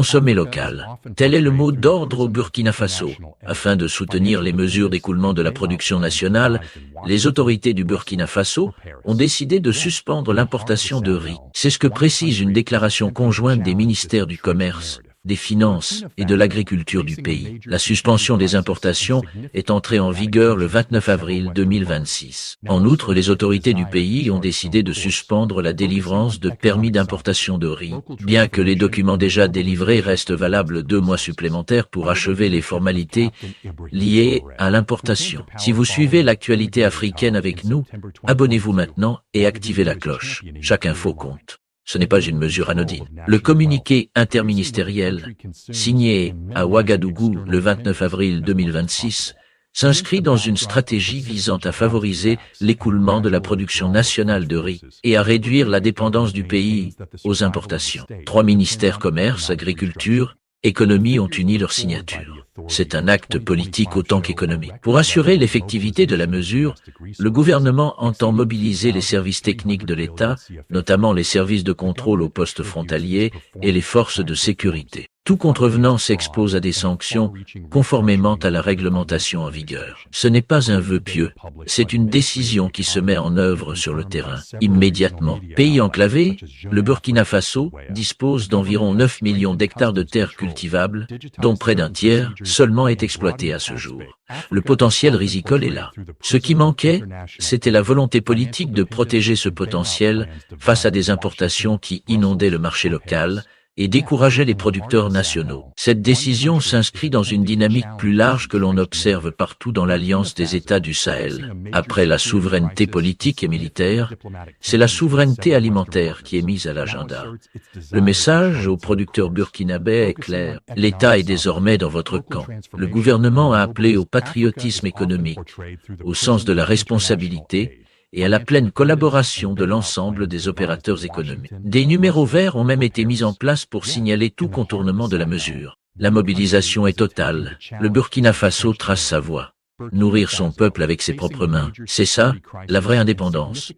Consommer local. Tel est le mot d'ordre au Burkina Faso. Afin de soutenir les mesures d'écoulement de la production nationale, les autorités du Burkina Faso ont décidé de suspendre l'importation de riz. C'est ce que précise une déclaration conjointe des ministères du Commerce, des Finances et de l'Agriculture du pays. La suspension des importations est entrée en vigueur le 29 avril 2026. En outre, les autorités du pays ont décidé de suspendre la délivrance de permis d'importation de riz, bien que les documents déjà délivrés restent valables 2 mois supplémentaires pour achever les formalités liées à l'importation. Si vous suivez l'actualité africaine avec nous, abonnez-vous maintenant et activez la cloche. Chaque info compte. Ce n'est pas une mesure anodine. Le communiqué interministériel, signé à Ouagadougou le 29 avril 2026, s'inscrit dans une stratégie visant à favoriser l'écoulement de la production nationale de riz et à réduire la dépendance du pays aux importations. 3 ministères commerce, agriculture, économie ont uni leur signature. C'est un acte politique autant qu'économique. Pour assurer l'effectivité de la mesure, le gouvernement entend mobiliser les services techniques de l'État, notamment les services de contrôle aux postes frontaliers et les forces de sécurité. Tout contrevenant s'expose à des sanctions conformément à la réglementation en vigueur. Ce n'est pas un vœu pieux, c'est une décision qui se met en œuvre sur le terrain, immédiatement. Pays enclavé, le Burkina Faso dispose d'environ 9 millions d'hectares de terres cultivables, dont près d'un tiers seulement est exploité à ce jour. Le potentiel risicole est là. Ce qui manquait, c'était la volonté politique de protéger ce potentiel face à des importations qui inondaient le marché local et décourageaient les producteurs nationaux. Cette décision s'inscrit dans une dynamique plus large que l'on observe partout dans l'Alliance des États du Sahel. Après la souveraineté politique et militaire, c'est la souveraineté alimentaire qui est mise à l'agenda. Le message aux producteurs burkinabés est clair. L'État est désormais dans votre camp. Le gouvernement a appelé au patriotisme économique, au sens de la responsabilité, et à la pleine collaboration de l'ensemble des opérateurs économiques. Des numéros verts ont même été mis en place pour signaler tout contournement de la mesure. La mobilisation est totale. Le Burkina Faso trace sa voie. Nourrir son peuple avec ses propres mains, c'est ça, la vraie indépendance.